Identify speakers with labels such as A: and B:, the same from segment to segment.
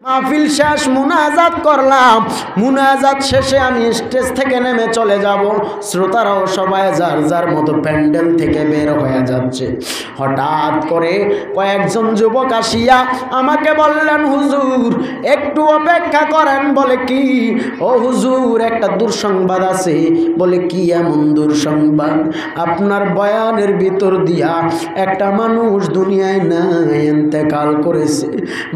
A: মাহফিল শেষ, মুনাজাত করলাম, মুনাজাত শেষে আমি স্টেজ থেকে নেমে চলে যাব, শ্রোতারাও সবাই যার যার মতো প্যান্ডেল থেকে বের হয়ে যাচ্ছে। হঠাৎ করে কয়েকজন যুবক আসিয়া আমাকে বললেন, হুজুর একটু অপেক্ষা করেন। বলে কি? ও হুজুর একটা দুঃসংবাদ আছে। বলে কি এমন দুঃসংবাদ? আপনার বয়ানের ভিতর দিয়া একটা মানুষ দুনিয়ায় নাই, ইন্তেকাল করেছে।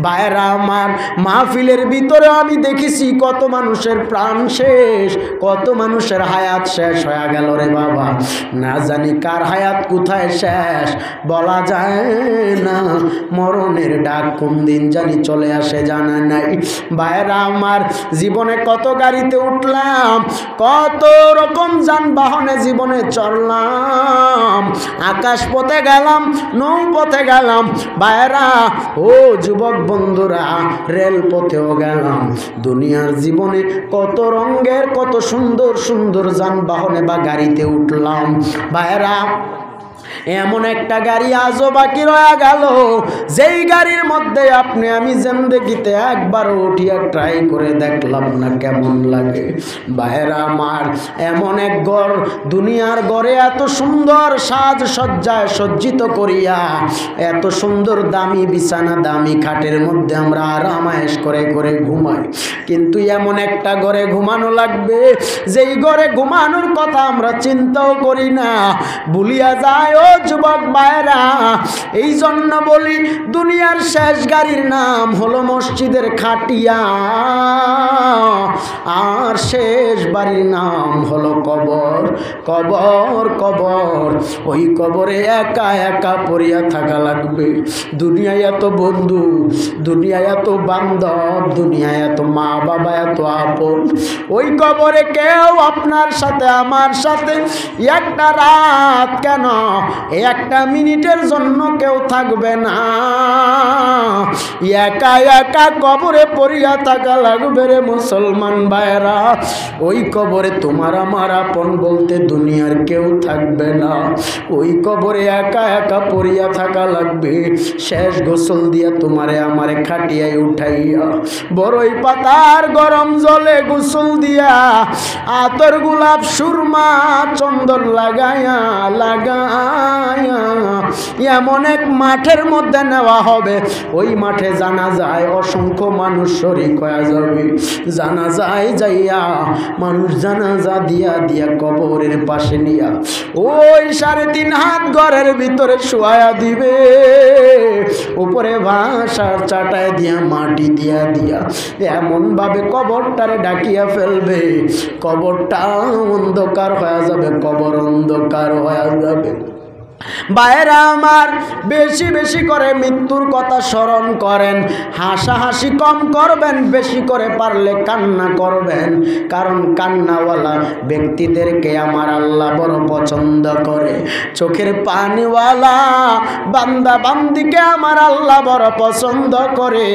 A: ভাইরা আমার, মাহফিলের ভিতরে আমি দেখেছি কত মানুষের প্রাণ শেষ, কত মানুষের হায়াত শেষ হয়ে গেল রে বাবা। না জানি কার হায়াত কোথায় শেষ বলা যায় না। মরণের ডাক কোন দিন জানি চলে আসে জানা নাই। ভাইরা আমার, জীবনে কত গাড়িতে উঠলাম, কত রকম যানবাহনে জীবনে চললাম, আকাশ পথে গেলাম, নৌ পথে গেলাম। ভাইরা ও যুবক বন্ধুরা, রেল পথেও গেলাম। দুনিয়ার জীবনে কত রঙের কত সুন্দর সুন্দর যানবাহনে বা গাড়িতে উঠলাম। ভাইরা এমন একটা গাড়ি আজও বাকি রয়ে গেল, যেই গাড়ির মধ্যে আপনি আমি জিন্দেগিতে একবারও উঠিয়া ট্রাই করে দেখলাম না কেমন লাগে। ভাইরা আমার, এমন এক ঘর, দুনিয়ার ঘরে এত সুন্দর সাজ সজ্জায় সজ্জিত করিয়া, এত সুন্দর দামি বিছানা দামি খাটের মধ্যে আমরা আরামায়েশ করে করে ঘুমাই, কিন্তু এমন একটা ঘরে ঘুমানো লাগবে যেই ঘরে ঘুমানোর কথা আমরা চিন্তাও করি না, ভুলিয়া যায়। ও যুবক ভাইরা, এই জন্য বলি দুনিয়ার শেষ গাড়ির নাম হলো মসজিদের খাটিয়া, আর শেষ বাড়ির নাম হলো কবর। কবর কবর, ওই কবরে একা একা পড়িয়া থাকা লাগবে। দুনিয়ায় এত বন্ধু, দুনিয়ায় এত বান্ধব, দুনিয়ায় এত মা বাবা, এত আপন, ওই কবরে কেউ আপনার সাথে আমার সাথে একটা রাত কেন, একটা মিনিটের জন্য কেউ থাকবে না। একা একা কবরে পড়িয়া থাকা লাগবে রে মুসলমান ভাইরা। ওই কবরে তোমার আমার আপন বলতে দুনিয়ার কেউ থাকবে না। ওই কবরে একা একা পড়িয়া থাকা লাগবে। শেষ গোসল দিয়া তোমারে আমারে খাটিয়ায় উঠাইয়া, বড়ই পাতার গরম জলে গোসল দিয়া, আতর গোলাপ সুরমা চন্দন লাগায়া লাগায়া এমন এক মাঠের মধ্যে নেওয়া হবে। ওই মাঠে জানা যায় অসংখ্য মানুষ শরীক হয়ে যাবে। জানা যায় যাইয়া মানুষ জানাজা দিয়া দিয়া কবরের পাশে নিয়া ওই 3.5 হাত ঘরের ভিতরে শোয়া দিবে। উপরে ভাষার চাটায় দিয়া মাটি দিয়া দিয়া এমন ভাবে কবরটারে ডাকিয়া ফেলবে, কবরটা অন্ধকার হয়ে যাবে, কবর অন্ধকার হয়ে যাবে। ভাইরা আমার, বেশি বেশি করে মৃত্যুর কথা স্মরণ করেন, হাসাহাসি কম করবেন, বেশি করে পারলে কান্না করবেন, কারণ কান্নাওয়ালা ব্যক্তিদেরকে আমার আল্লাহ বড় পছন্দ করে। চোখের পানিওয়ালা বান্দা বান্দিকে আমার আল্লাহ বড় পছন্দ করে।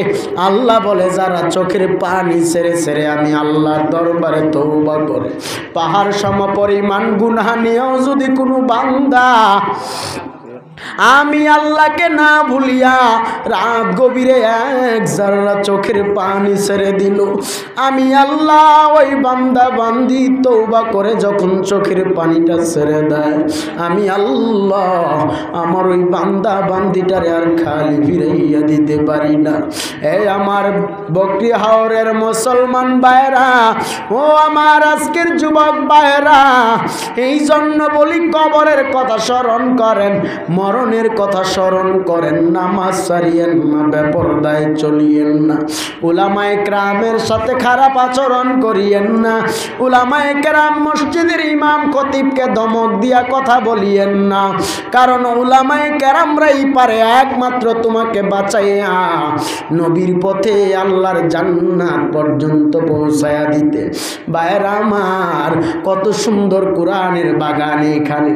A: আল্লাহ বলে, যারা চোখের পানি ছেড়ে ছেড়ে আমি আল্লাহর দরবারে তওবা করে, পাহাড় সম পরিমাণ গুনাহ নিয়েও যদি কোনো বান্দা আমি আল্লাহকে না ভুলিয়া রাত গভীরে 1 জাররা চোখের পানি ছেড়ে দিল, আমি আল্লাহ ওই বান্দা বান্দি তওবা করে যখন চোখের পানিটা ছেড়ে দেয়, আমি আল্লাহ আমার ওই বান্দা বান্দিটারে আর খালি ফিরাইয়া দিতে পারি না। এই আমার বকরি হাওরের মুসলমান ভাইরা, ও আমার আজকের যুবক ভাইরা, এই জন্য বলি কবরের কথা স্মরণ করেন, মরণের কথা স্মরণ করেন, নামাজ ছাড়িয়েন না, বেপরদায় চলিয়েন না, উলামায়ে কেরামের সাথে খারাপ আচরণ করিয়েন না, উলামায়ে কেরাম মসজিদের ইমাম খতিবকে ধমক দিয়া কথা বলিয়েন না, কারণ উলামায়ে কেরামরাই পারে একমাত্র তোমাকে বাঁচাইয়া নবীর পথে আল্লাহর জান্নাত পর্যন্ত পৌঁছায়া দিতে। ভাইরা আমার, কত সুন্দর কোরআনের বাগান এখানে।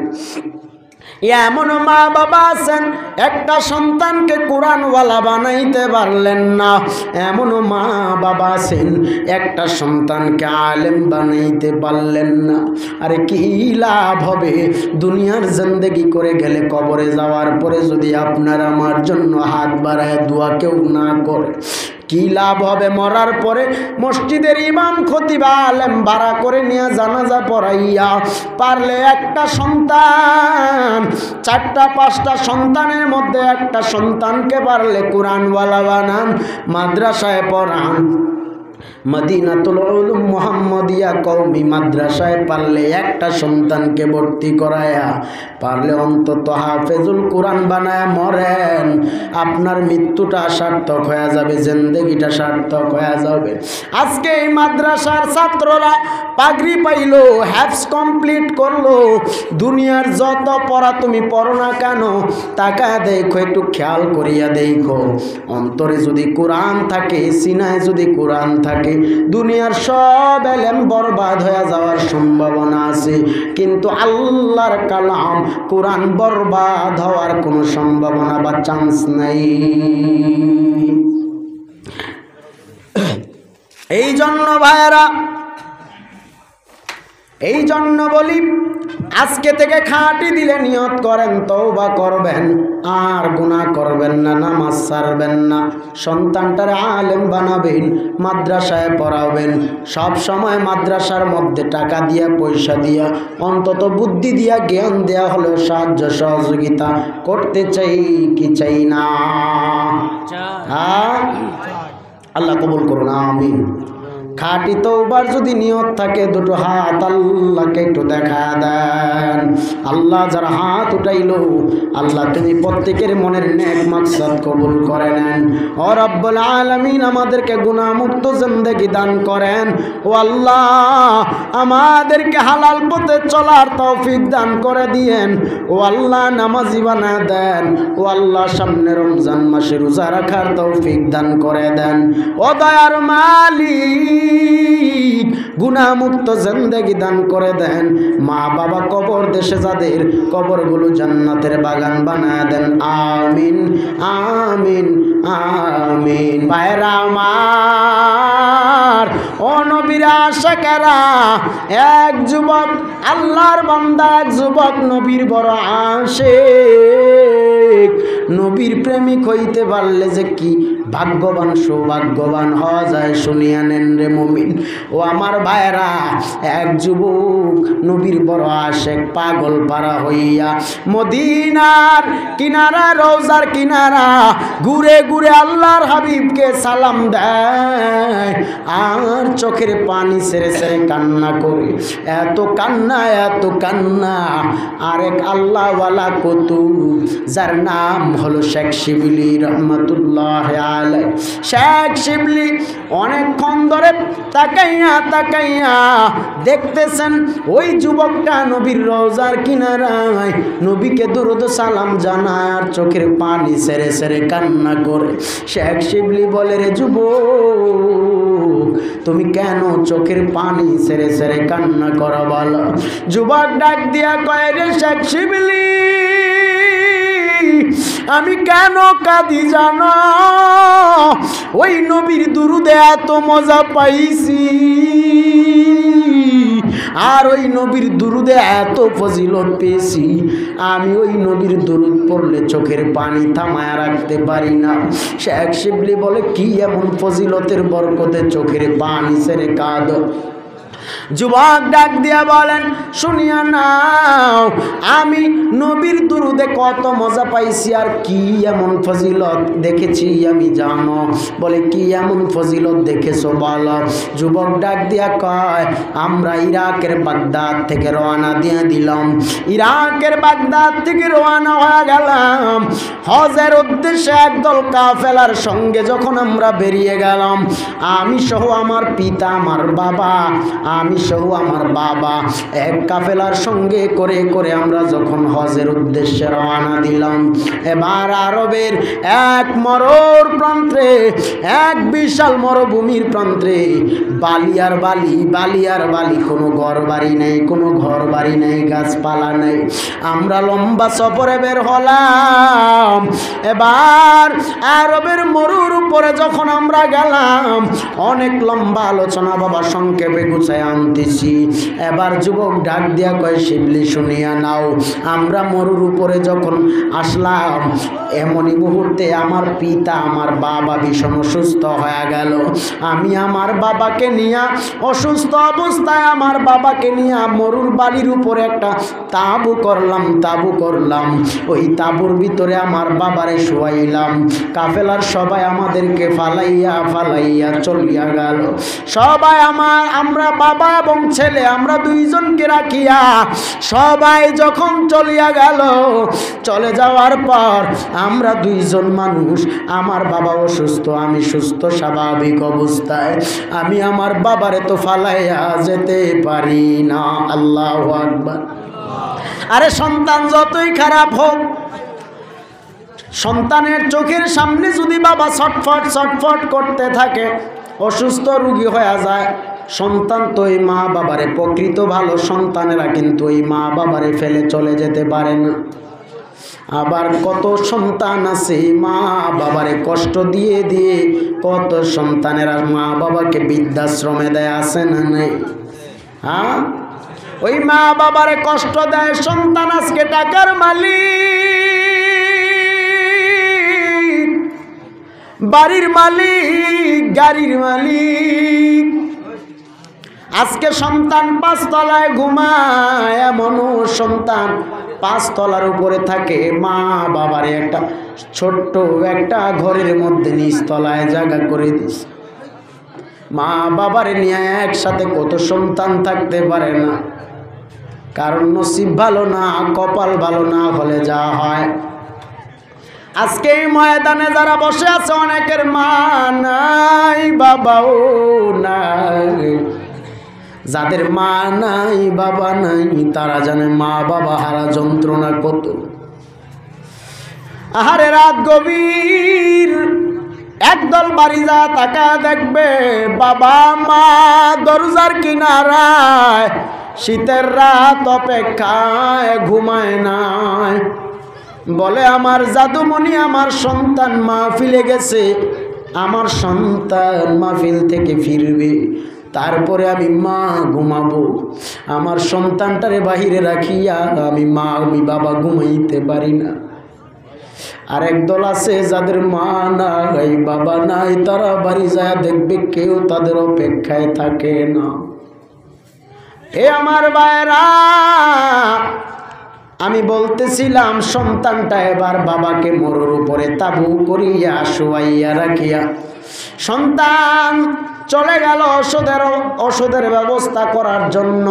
A: এমন মা বাবা আছেন একটা সন্তানকে কোরআনওয়ালা বানাইতে পারলেন না, এমন মা বাবা আছেন একটা সন্তানকে আলেম বানাইতে পারলেন না। আরে কি লাভ হবে দুনিয়ার জিন্দেগি করে গেলে, কবরে যাওয়ার পরে যদি আপনার আমার জন্য হাত বাড়ায় দোয়া কেউ না করে, কি লাভ হবে? মরার পরে মসজিদের ইমাম খতিব আলেম ভাড়া করে নিয়ে জানাজা পড়াইয়া পারলে একটা সন্তান, 4টা 5টা সন্তানের মধ্যে একটা সন্তানকে পারলে কোরআনওয়ালা বানান, মাদ্রাসায় পড়ান। মদিনাতুল উলুম মুহাম্মাদিয়া কওমি মাদ্রাসায় পারলে একটা সন্তানকে ভর্তি করায়া পারলে অন্তত হাফেজুল কোরআন বানায় মরেন, আপনার মৃত্যুটা সার্থক হয়ে যাবে, জিন্দেগিটা সার্থক হয়ে যাবে। আজকে এই মাদ্রাসার ছাত্ররা পাগড়ি পাইলো, হ্যাফজ কমপ্লিট করলো, দুনিয়ার যত পড়া তুমি পড়ো না কেন তাকায় দেখো, একটু খেয়াল করিয়া দেখো, অন্তরে যদি কোরআন থাকে, সিনায় যদি কোরআন থাকে, দুনিয়ার সব এলেম বরবাদ হয়ে যাওয়ার সম্ভাবনা আছে, কিন্তু আল্লাহর কালাম কোরআন বরবাদ হওয়ার কোনো সম্ভাবনা বা চান্স নাই। এই জন্য ভাইয়েরা, এই জন্য বলি আজকে থেকে খাঁটি দিলে নিয়ত করেন তওবা করবেন, আর গুনাহ করবেন না, নামাজ ছাড়বেন না, সন্তানটারে আলেম বানাবেন, মাদ্রাসায় পড়াবেন, সব সময় মাদ্রাসার মধ্যে টাকা দিয়া পয়সা দিয়া অন্তত বুদ্ধি দিয়া জ্ঞান দেয়া হলেও সাহায্য সহযোগিতা করতে চাই কি চাই না? হ্যাঁ, আল্লাহ কবুল করুন, আমিন। খাঁটি তওবার যদি নিয়ত থাকে দুটো হাত আল্লাহকে একটু দেখা দেন। আল্লাহ যারা হাত উঠাইলো, আল্লাহ তুমি প্রত্যেকের মনের নেক মাকসাদ কবুল করে নেন। ও রব্বুল আলামিন আমাদেরকে গুনাহমুক্ত জিন্দেগি দান করেন। ও আল্লাহ আমাদেরকে হালাল পথে চলার তৌফিক দান করে দিয়েন। ও আল্লাহ নামাজি বানা দেন। ও আল্লাহ সামনে রমজান মাসে রোজা রাখার তৌফিক দান করে দেন। ও দয়ার মালিক গুনাহমুক্ত জিন্দেগি দান করে দেন। মা বাবা কবর দেশে যাদের, কবরগুলো জান্নাতের বাগান বানায় দেন। আমিন আমিন আমিন। ভাইরা আমার, ও নবীর আশিকেরা, এক যুবক আল্লাহর বান্দা, এক যুবক নবীর বড় আশিক, নবীর প্রেমিক হইতে পারলে যে কি ভাগ্যবান সৌভাগ্যবান হওয়া যায় শুনিয়া নেন রে মুমিন। ও আমার ভাইরা, এক যুবক নবীর বড় আশিক পাগল পারা হইয়া মদিনার কিনারা, রওজার কিনারা ঘুরে ঘুরে আল্লাহর হাবিবকে সালাম দেয় আর চোখের পানি ছেড়ে ছেড়ে কান্না করে, এত কান্না এত কান্না। আরেক আল্লাহওয়ালা কুতুব যার নাম হলো শেখ শিবলি রহমাতুল্লাহ আলাইহি, শেখ শিবলি অনেকক্ষণ ধরে তাকাইয়া তাকাইয়া দেখতেছেন ওই যুবকটা নবীর রওজার কিনারায় নবীকে দরুদ সালাম জানায় আর চোখের পানি ছেড়ে ছেড়ে কান্না করে। শেখ শিবলি বলে, রে যুবক তুমি কেন চোখের পানি ছেড়ে ছেড়ে কান্না করো বলো? যুবক ডাক দিয়া কয়, রে শেখ শিবলি আমি কেন কাঁদি জানো? ওই নবীর দুরুদে এত মজা পাইছি, আর ওই নবীর দুরুদে এত ফজিলত পেয়েছি, আমি ওই নবীর দুরুদ পড়লে চোখের পানি থামায় রাখতে পারি না। শেখ শিবলি বলে, কি এমন ফজিলতের বরকতে চোখের পানি ছেড়ে কাঁদো? যুবক ডাক দিয়া বলেন, শুনিয়া নাও, আমি নবীর দুরুদে কত মজা পাইছি আর কি এমন ফজিলত দেখেছি আমি জানো? বলে, কি এমন ফজিলত দেখেছো বলো? যুবক ডাক দিয়া কয়, আমরা ইরাকের বাগদাদ থেকে রওনা দিয়ে দিলাম, ইরাকের বাগদাদ থেকে রওনা হয়ে গেলাম হজের উদ্দেশ্যে। একদল কাফেলার সঙ্গে যখন আমরা বেরিয়ে গেলাম, আমি সহ আমার পিতা, আমার বাবা, আমি সহ আমার বাবা, এক কাফেলার সঙ্গে করে করে আমরা যখন হজের উদ্দেশ্যে রওনা দিলাম, এবার আরবের এক মরুর প্রান্তে, এক বিশাল মরুভূমির প্রান্তে বালি আর বালি, বালি আর বালি, কোনো ঘর বাড়ি নেই, কোনো ঘর বাড়ি নেই, গাছপালা নেই। আমরা লম্বা সফরে বের হলাম। এবার আরবের মরুর উপরে যখন আমরা গেলাম, অনেক লম্বা আলোচনা বাবা সংক্ষেপে গুছায় উঠায় আনতেছি। এবার যুবক ডাক দিয়া কয়, শিবলি শুনিয়া নাও, আমরা মরুর উপরে যখন আসলাম এমনই মুহূর্তে আমার পিতা আমার বাবা ভীষণ অসুস্থ হয়ে গেল। আমি আমার বাবাকে নিয়ে অসুস্থ অবস্থায় আমার বাবাকে নিয়ে মরুর বালির উপরে একটা তাঁবু করলাম। ওই তাঁবুর ভিতরে আমার বাবারে শোয়াইলাম। কাফেলার সবাই আমাদেরকে ফালাইয়া চলিয়া গেল। সবাই আমরা বাবা এবং ছেলে আমরা দুইজনকে রাখিয়া সবাই যখন চলিয়া গেল, চলে যাওয়ার পর আমরা দুইজন মানুষ, আমার বাবা অসুস্থ, আমি সুস্থ স্বাভাবিক অবস্থায়, আমি আমার বাবারে তো ফালাইয়া যেতে পারি না। আল্লাহু আকবার। আরে সন্তান যতই খারাপ হোক, সন্তানের চোখের সামনে যদি বাবা ছটফট করতে থাকে, অসুস্থ রোগী হয়ে যায়, সন্তান তো এই মা বাবারে, প্রকৃত ভালো সন্তানেরা কিন্তু এই মা বাবারে ফেলে চলে যেতে পারে না। আবার কত সন্তান আছে মা বাবারে কষ্ট দিয়ে কত সন্তানেরা মা বাবাকে বৃদ্ধাশ্রমে দেয়, আছে না নাই? হ্যাঁ, ওই মা বাবারে কষ্ট দেয় সন্তান আজকে টাকার মালিক, বাড়ির মালিক, গাড়ির মালিক। আজকে সন্তান 5 তলায় ঘুমায়, এমনও সন্তান 5 তলার উপরে থাকে। মা বাবারে একটা ছোট্ট একটা ঘরের মধ্যে নিচ তলায় জায়গা করে দিস। মা বাবারে নিয়ে একসাথে কত সন্তান থাকতে পারে না, কারণ নসিব ভালো না, কপাল ভালো না হলে যা হয়। আজকে এই ময়দানে যারা বসে আছে অনেকের মা নাই, বাবাও নাই। যাদের মা নাই বাবা নাই তারা জানে মা বাবা হারা যন্ত্রণা কত। আহারে রাত গভীর, একদল বাড়ি যা তাকা দেখবে বাবা মা দরজার কিনারায় শীতের রাত অপেক্ষায় ঘুমায় নাই। বলে আমার জাদুমণি, আমার সন্তান মাহফিলে গেছে, আমার সন্তান মাহফিল থেকে ফিরবে, তারপরে আমি মা ঘুমাবো। আমার সন্তানটারে বাহিরে রাখিয়া আমি বাবা ঘুমাইতে পারি না। আরেক দল আছে যাদের মা নাই বাবা নাই, তারা বাড়ি যায় দেখবে কেউ তাদের অপেক্ষায় থাকে না। এ আমার ভাইরা, আমি বলতেছিলাম সন্তানটা এবার বাবাকে মরুর উপরে তাবু করিয়া শোয়াইয়া রাখিয়া সন্তান চলে গেল ওষুধের ব্যবস্থা করার জন্য।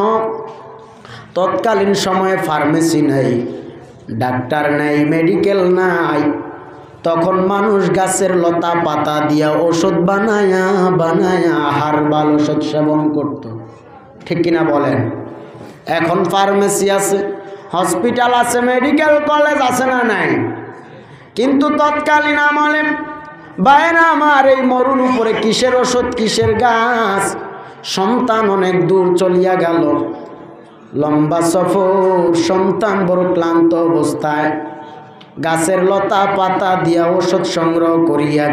A: তৎকালীন সময়ে ফার্মেসি নাই, ডাক্তার নাই, মেডিকেল নাই। তখন মানুষ গাছের লতা পাতা দিয়া ওষুধ বানায়া হারবাল ওষুধ সেবন করত, ঠিক কিনা বলেন? এখন ফার্মেসি আছে, হসপিটাল আছে, মেডিকেল কলেজ আছে না নাই? কিন্তু তৎকালীন আমলে বাইরে আমার এই মরুর উপরে কিসের ওষুধ, কিসের গাছ? সন্তান অনেক দূর চলিয়া গেল, লম্বা সফর, সন্তান বড় ক্লান্ত অবস্থায় গাছের লতা পাতা দিয়া ওষুধ সংগ্রহ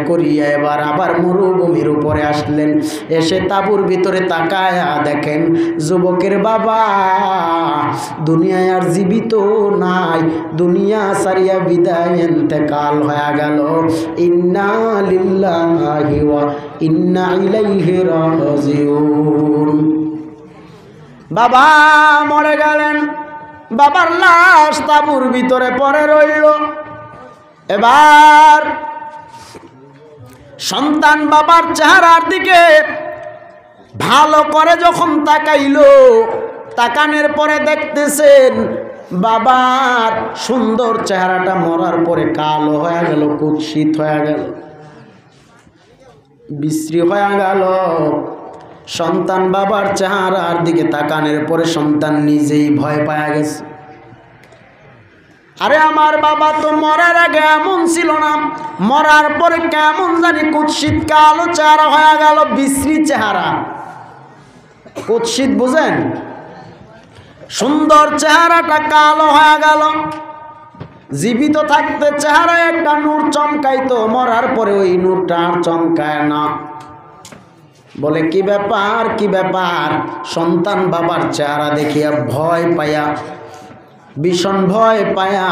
A: করিয়া এবার আবার মরুভূমির উপরে আসলেন। এসে তাঁবুর ভিতরে তাকায়া দেখেন যুবকের বাবা দুনিয়ায় আর জীবিত নাই, দুনিয়া সারিয়া বিদায় ইন্তেকাল হয়ে গেল। ইন্না লিল্লাহি ওয়া ইন্না ইলাইহি রাজিউন। বাবা মরে গেলেন, বাবার লাশ তাঁবুর ভিতরে পড়ে রইল। এবার সন্তান বাবার চেহারার দিকে ভালো করে যখন তাকাইল, তাকানোর পরে দেখতেছেন বাবার সুন্দর চেহারাটা মরার পরে কালো হয়ে গেল, কুৎসিত হয়ে গেল, বিশ্রী হয়ে গেল। সন্তান বাবার চেহারার দিকে তাকানোর পরে সন্তান নিজেই ভয় পায়া গেছে। আরে আমার বাবা তো মরার আগে এমন ছিল না, মরার পরে কেমন জানি কুৎসিত কালো চেহারা হয়ে গেল, বিশ্রী চেহারা। কুৎসিত বুঝেন? সুন্দর চেহারাটা কালো হয়ে গেল। জীবিত থাকতে চেহারায় একটা নূর চমকাইতো, মরার পরে ওই নূরটা আর চমকায় না। বলে কি ব্যাপার কি ব্যাপার? সন্তান বাবার চেহারা দেখিয়া ভয় পায়া, ভীষণ ভয় পায়া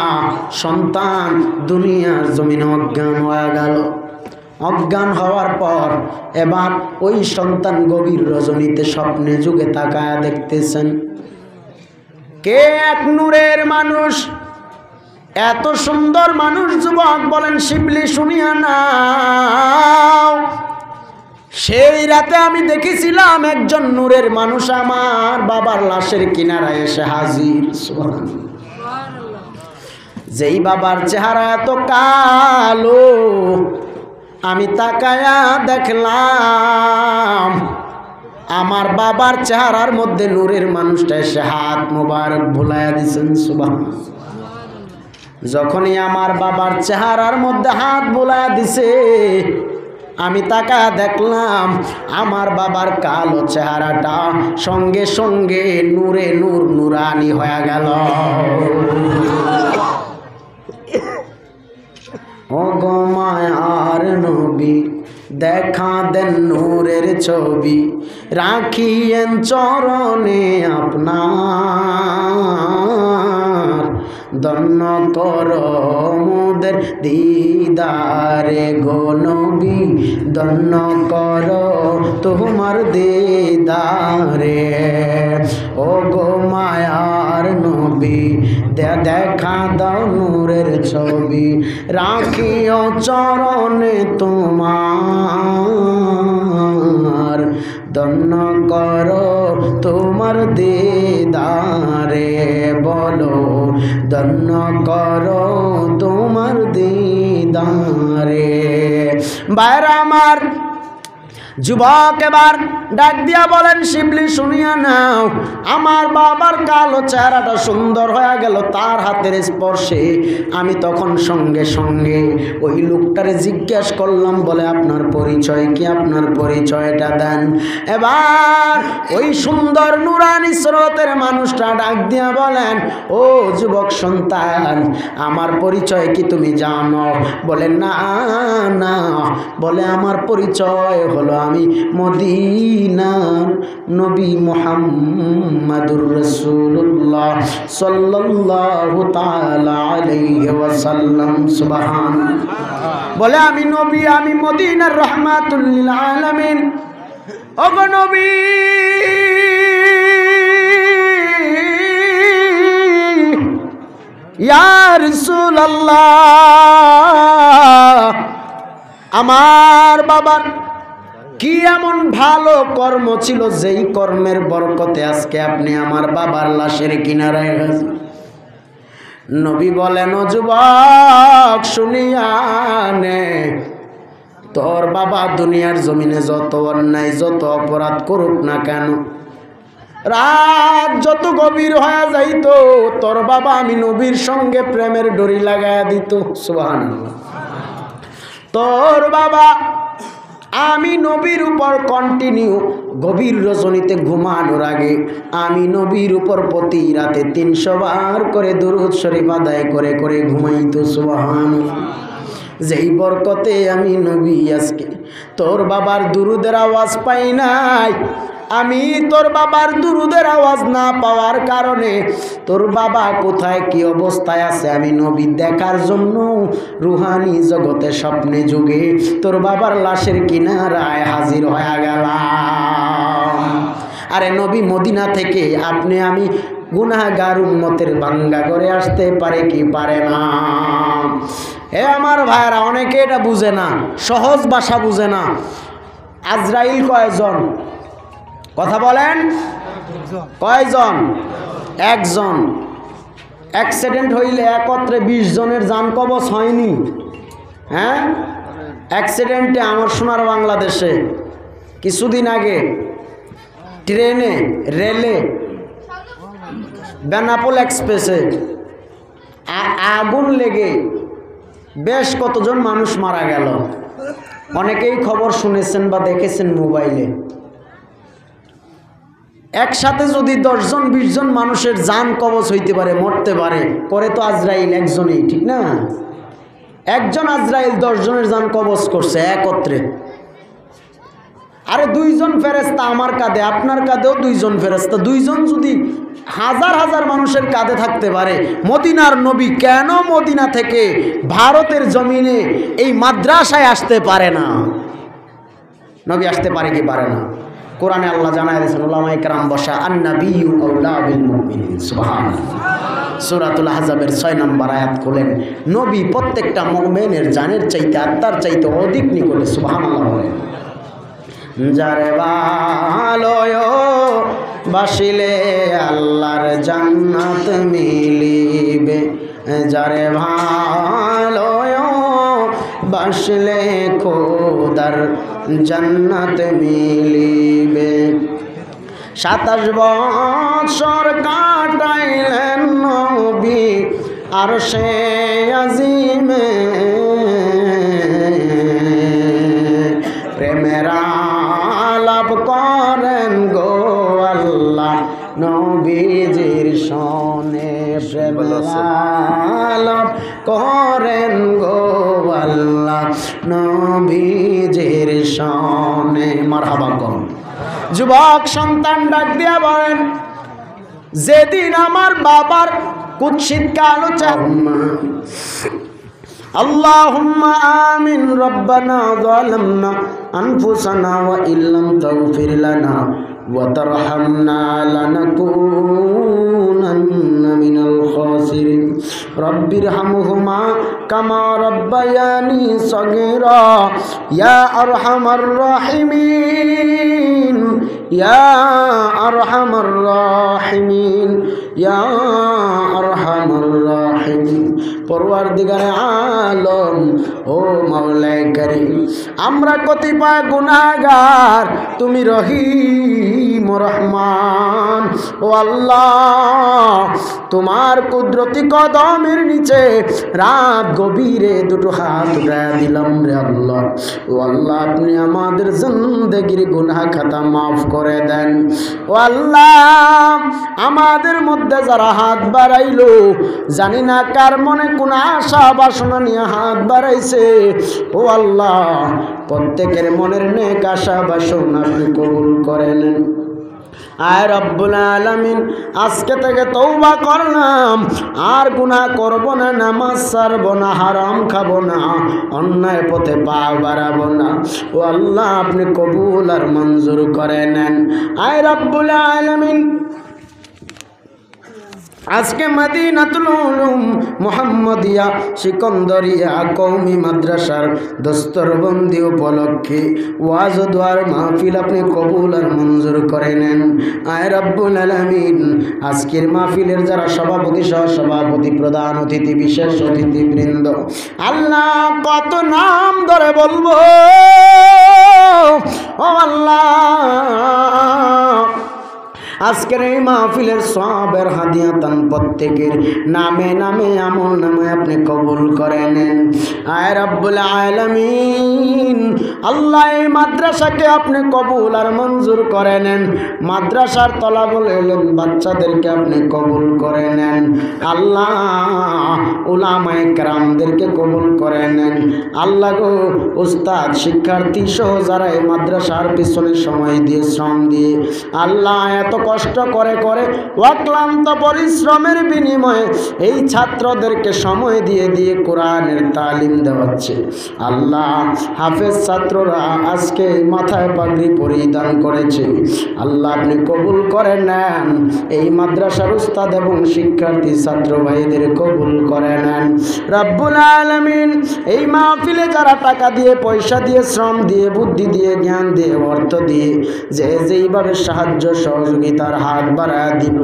A: সন্তান দুনিয়ার জমিনে অজ্ঞান হয়ে গেল। অজ্ঞান হওয়ার পর এবার ওই সন্তান গভীর রজনীতে স্বপ্নে যুগে তাকায়া দেখতেছেন কে এক নূরের মানুষ, এত সুন্দর মানুষ। যুবক বলেন শিবলি শুনিয়া নাও, সেই রাতে আমি দেখেছিলাম একজন নূরের মানুষ আমার বাবার লাশের কিনারায় এসে হাজির। যেই বাবার চেহারা এত কালো, আমি তাকায়া দেখলাম আমার বাবার চেহারার মধ্যে নূরের মানুষটা এসে হাত মোবারক ভুলাইয়া দিছেন। সুবহানাল্লাহ। যখনই আমার বাবার চেহারার মধ্যে হাত বুলাইয়া দিছে, আমি তাকায়া দেখলাম আমার বাবার কালো চেহারাটা সঙ্গে সঙ্গে নূরে নূর নুরানি হয়ে গেল। ও গো মায়ার নবী দেখা দেন নূরের ছবি, রাখিয়েন চরণে আপনার, ধন্য কর মোদের দিদারে গো নবী, ধন্য কর তোমার দিদারে। ও গো মায়ার নবী দেখা দাও নূরের ছবি, রাখিও চরণে তোমার, ধন্য কর তোমার দিদারে। বলো ধন্য কর তোমার দিদারে। বাইরে আমার যুবক এবার ডাক দিয়া বলেন শিবলি শুনিয়া নাও, আমার বাবার কালো চেহারাটা সুন্দর হয়ে গেল তার হাতের স্পর্শে। আমি তখন সঙ্গে সঙ্গে ওই লোকটারে জিজ্ঞাসা করলাম, বলে আপনার পরিচয় কি, আপনার পরিচয়টা দেন। এবার ওই সুন্দর নুরানি স্রোতের মানুষটা ডাক দিয়া বলেন, ও যুবক সন্তান আমার পরিচয় কি তুমি জানো? বলে না না। বলে আমার পরিচয় হলো আমি মদিনার নবী মুহাম্মাদুর রাসূলুল্লাহ সাল্লাল্লাহু তাআলা আলাইহি ওয়াসাল্লাম। সুবহানাল্লাহ। বলে আমি নবী, আমি মদিনার রাহমাতুল লিল আলামিন। ওগো নবী ইয়া রাসূলুল্লাহ, আমার বাবার কি এমন ভালো কর্ম ছিল যেই কর্মের বরকতে আজকে আপনি আমার বাবার লাশের কিনারায় হাজির? নবী বলেন, ও যুবক শুনিয়া নে, তোর বাবা দুনিয়ার জমিনে যত অন্যায় যত অপরাধ করুক না কেন, রাত যত গভীর হয়ে যাইতো, তোর বাবা আমি নবীর সঙ্গে প্রেমের ডরি লাগাইয়া দিত। সুবহানাল্লাহ। তোর বাবা আমি নবীর উপর কন্টিনিউ গভীর রজনীতে ঘুমানোর আগে আমি নবীর উপর প্রতি রাতে 300 বার করে দুরূদ শরীফ আদায় করে করে ঘুমাইতো। সুবহানাল্লাহ। যেই বরকতে আমি নবী আজকে তোর বাবার দুরূদের আওয়াজ পাই নাই, আমি তোর বাবার দুরূদের আওয়াজ না পাওয়ার কারণে তোর বাবা কোথায় কি অবস্থায় আছে আমি নবী দেখার জন্য রুহানি জগতে স্বপ্নে যুগে তোর বাবার লাশের কিনারায় হাজির হয়ে গেলাম। আরে নবী মদিনা থেকে আপনি আমি গুনাহগার উম্মতের ভাঙ্গা করে আসতে পারে কি পারে না? হে আমার ভাইরা, অনেকে এটা বুঝে না, সহজ ভাষা বুঝে না। আজরাইল কয়জন? কথা বলেন, কয়জন? একজন। অ্যাক্সিডেন্ট হইলে একত্রে 20 জনের জান কবচ হয়নি? হ্যাঁ, অ্যাক্সিডেন্টে আমার সোনার বাংলাদেশে কিছুদিন আগে ট্রেনে, রেলে, বেনাপোল এক্সপ্রেসে আগুন লেগে বেশ কতজন মানুষ মারা গেল। অনেকেই খবর শুনেছেন বা দেখেছেন মোবাইলে। একসাথে যদি 10 জন 20 জন মানুষের জান কবচ হইতে পারে, মরতে পারে, করে তো আজরাইল একজনই, ঠিক না? একজন আজরাইল 10 জনের জান কবচ করছে একত্রে। আরে দুইজন ফেরেশতা আমার কাঁধে, আপনার কাঁধেও দুইজন ফেরেশতা, দুইজন যদি হাজার হাজার মানুষের কাঁধে থাকতে পারে, মদিনার নবী কেন মদিনা থেকে ভারতের জমিনে এই মাদ্রাসায় আসতে পারে না? নবী আসতে পারে কি পারে না? কোরআনে আল্লাহ জানায় দিয়েছেন, উলামায়ে কেরাম বসা আন-নাবিয়্যু আওলা বিল মুমিনিন, সুবহানাল্লাহ। সূরাতুল আহজাবের 6 নম্বর আয়াত খোলেন, নবী প্রত্যেকটা মুমিনের জানের চাইতে, আত্মার চাইতে অধিক নিকটে, সুবহানাল্লাহ বলেন। যারে ভালোয় বাসিলে আল্লাহর জান্নাত মিলিবে, যারে ভালোয় বাসলে খোদার জান্নাত মিলিবে। 27 বছর কাটাইলেন নবী আরশে আজিমে, প্রেমের আলাপ করেন গো আল্লাহ নবীজির শনে, প্রেমের আলাপ করেন গো আল্লাহ নবীজির শনে। মারহাবা করুন। যুবক সন্তান ডাক দিয়া বলেন, যেদিন আমার বাবার কুৎসিত কালো চাম্মা আল্লাহুম্মা আমিন রব্বানা যালামনা আনফুসানা ওয়া ইল্লাম তাগফির লানা ওয়া তারহামনা লানাকুনান্না মিনাল খাসিরিন রব্বিরহামহুমা কামা রাব্বায়ানি সগীরা ইয়া আরহামার রাহিমিন ইয়া আরহামার রাহিমিন ইয়া আরহামার রাহিমিন। পরওয়ারদিগারে আলম ও মাওলায়ে কারীম, আমরা কতিপয় গুনাহগার, তুমি রহিম রহমান। ও আল্লাহ, তোমার কুদরতি কদমের নিচে রাত গভীরে দুটো হাত উঠায় দিলাম রে আল্লাহ। ও আল্লাহ, আপনি আমাদের জিন্দেগির গুনাহ খাতা মাফ করে দেন। ও আল্লাহ, আমাদের মধ্যে যারা হাত বাড়াইলো, জানি না কার মনে কোন আশা বাসনা নিয়ে হাত বাড়াইছে, ও আল্লাহ প্রত্যেকের মনের নেক আশা বাসনা আপনি কবুল করে নেন। আয় রব্বুল আলামিন, আজকে থেকে তওবা করলাম, আর গুনাহ করব না, নামাজ ছাড়ব না, হারাম খাবো না, অন্যায় পথে পা বাড়াবো না। ও আল্লাহ, আপনি কবুল আর মঞ্জুর করে নেন। আয় রব্বুল আলামিন, আজকে মদিনাতুল উলুম মুহাম্মাদিয়া সিকন্দরিয়া কওমি মাদ্রাসার দস্তরবন্দি উপলক্ষে ওয়াজ ও দোয়ার মাহফিল আপনি কবুল আর মঞ্জুর করে নেন। আয় রব্বুল আলামিন, আজকের মাহফিলের যারা সভাপতি, সহসভাপতি, প্রধান অতিথি, বিশেষ অতিথিবৃন্দ, আল্লাহ কত নাম ধরে বলবো, ও আল্লাহ আজকের এই মাহফিলের সবের হাদিয়াতান প্রত্যেকের নামে নামে আমল নামে আপনি কবুল করে নেন। আয় রব্বুল আলামিন, আল্লাহ এই মাদ্রাসাকে আপনি কবুল আর মঞ্জুর করে নেন। মাদ্রাসার তলাবুল ইলম বাচ্চাদেরকে আপনি কবুল করে নেন। আল্লাহ উলামায়ে কেরামদেরকে কবুল করে নেন। আল্লাহ গো, উস্তাদ, শিক্ষার্থী সহ যারা এই মাদ্রাসার পিছনে সময় দিয়ে, শ্রম দিয়ে, আল্লাহ এত কষ্ট করে করে অক্লান্ত পরিশ্রমের বিনিময়ে এই ছাত্রদেরকে সময় দিয়ে দিয়ে কোরআনের তালিম দেওয়াচ্ছে, আল্লাহ হাফেজ ছাত্ররা আজকে মাথায় পাগড়ি পরিধান করেছে, আল্লাহ আপনি কবুল করে নেন। এই মাদ্রাসার উস্তাদ এবং শিক্ষার্থী ছাত্র ভাইদের কবুল করে নেন রব্বুল আলামিন। এই মাহফিলে যারা টাকা দিয়ে, পয়সা দিয়ে, শ্রম দিয়ে, বুদ্ধি দিয়ে, জ্ঞান দিয়ে, অর্থ দিয়ে যে যেইভাবে সাহায্য সহযোগিতার হাত বাড়ায় দিল,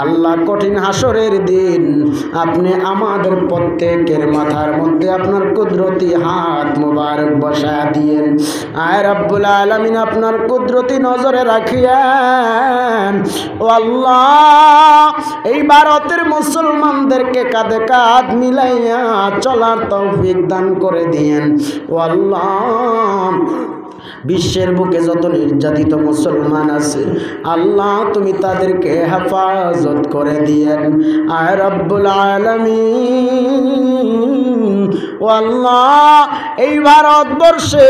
A: আল্লাহ কঠিন হাসরের দিন আপনি আমাদের প্রত্যেকের মাথার মধ্যে আপনার কুদরতি হাত মোবারক বসায় দিয়েন। আয় রব্বুল আলামিন, আপনার কুদরতি নজরে রাখিয়েন। ও আল্লাহ, এই ভারতের মুসলমানদেরকে কাঁধে কাঁধ মিলাইয়া চলার তৌফিক দান করে দিয়েন। ও আল্লাহ, বিশ্বের বুকে যত নির্যাতিত মুসলমান আছে, আল্লাহ তুমি তাদেরকে হেফাজত করে দিয়েন। আয় রব্বুল আলামিন, ও আল্লাহ, এই ভারতবর্ষে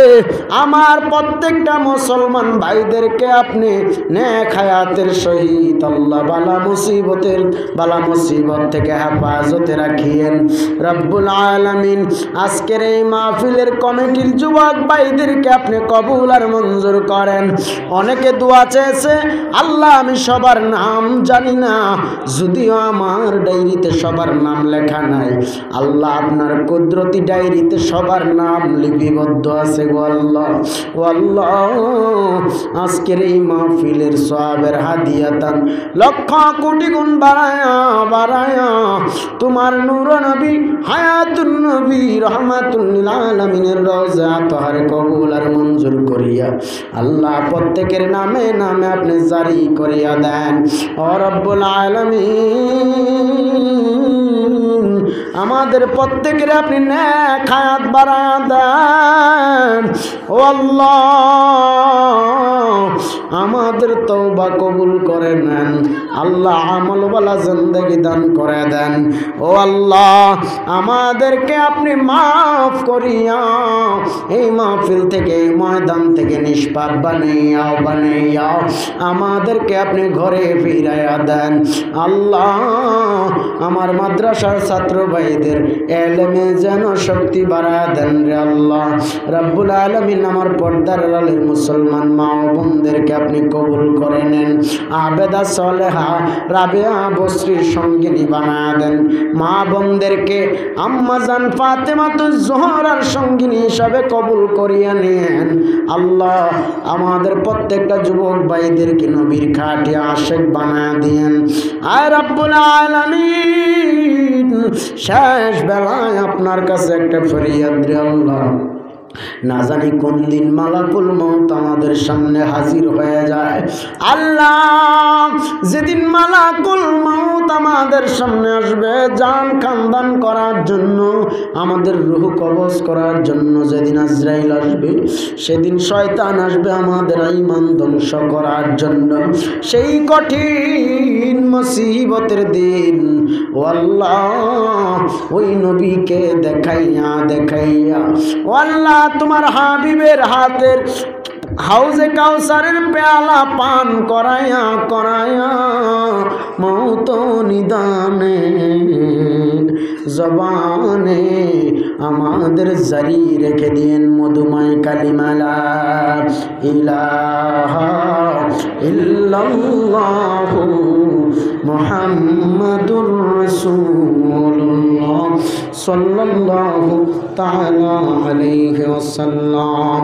A: আমার প্রত্যেকটা মুসলমান ভাইদেরকে আপনি নেক হায়াতের সহিত আল্লাহ বালা মুসিবত থেকে হেফাজতে রাখিয়েন রব্বুল আলামিন। আজকের এই মাহফিলের কমিটির যুবক ভাইদেরকে আপনি কবুল আর মঞ্জুর করেন। অনেকে দোয়া চেয়েছে, আল্লাহ আমি সবার নাম জানি না, যদিও আমার ডায়েরিতে সবার নাম লেখা নাই, আল্লাহ আপনার কুদরতি ডায়েরিতে সবার নাম লিপিবদ্ধ আছে গো আল্লাহ। ও আল্লাহ, আজকের এই মাহফিলের সওয়াবের হাদিয়াতান লক্ষ কোটি গুণ বাড়ায়া বাড়ায়া তোমার নূর নবী হায়াতুন নবী রহমাতুল লিল আলামিনের রওজা তাহারে কবুল আর মঞ্জুর করিয়া আল্লাহ প্রত্যেকের নামে নামে আপনি জারি করিয়া দেন ও রব্বুল আলামিন। আমাদের প্রত্যেকের আপনি নেক হায়াত বাড়ায়া দেন ও আল্লাহ, আমাদের তওবা কবুল করে নেন আল্লাহ, আমলওয়ালা জিন্দেগি দান করে দেন ও আল্লাহ। আমাদেরকে আপনি মাফ করিয়া এই মাহফিল থেকে এই ময়দান থেকে নিষ্পাপ বানাইয়া আমাদেরকে আপনি ঘরে ফিরাইয়া দেন আল্লাহ। আমার মাদ্রাসার ছাত্র ভাইদের এলেমে যেন শক্তি বাড়ায়া দেন রে আল্লাহ রব্বুল আলামিন। আমার পর্দার আড়ালের মুসলমান মা ও বোনদেরকে আপনি কবুল করে নেন, আবেদা সলেহা রাবেয়া বসরির সঙ্গিনী বানায়া দেন। মা বোনদেরকে আম্মাজান ফাতেমাতুজ জোহরার সঙ্গিনী হিসাবে কবুল করিয়া নেন আল্লাহ। আমাদের প্রত্যেকটা যুবক ভাইদেরকে নবীর খাঁটি আশিক বানায়া দিয়েন আয় রব্বুল আলামিন। শেষ বেলায় আপনার কাছে একটা ফরিয়াদ রে আল্লাহ, না জানি কোন দিন মালাকুল মউত আমাদের সামনে হাজির হয়ে যায় আল্লাহ। যেদিন মালাকুল মউত আমাদের সামনে আসবে জান খানদান করার জন্য, আমাদের রূহ কবজ করার জন্য, যেদিন আজরাইল আসবে, সেদিন শয়তান আসবে আমাদের ঈমান ধ্বংস করার জন্য। সেই কঠিন মুসিবতের দিন ও আল্লাহ, ওই নবীকে দেখাইয়া ও আল্লাহ তোমার হাবিবের হাতের হাউজে কাউসারের পেয়ালা পান করায়া মৌত নিদানে জবানে আমাদের জারি রেখে দিয়েন মধুময় কালিমালা ইলাহা ইল্লাল্লাহু মুহাম্মাদুর রাসূলুল্লাহ সাল্লাল্লাহু তাআলা আলাইহি ওয়াসাল্লাম।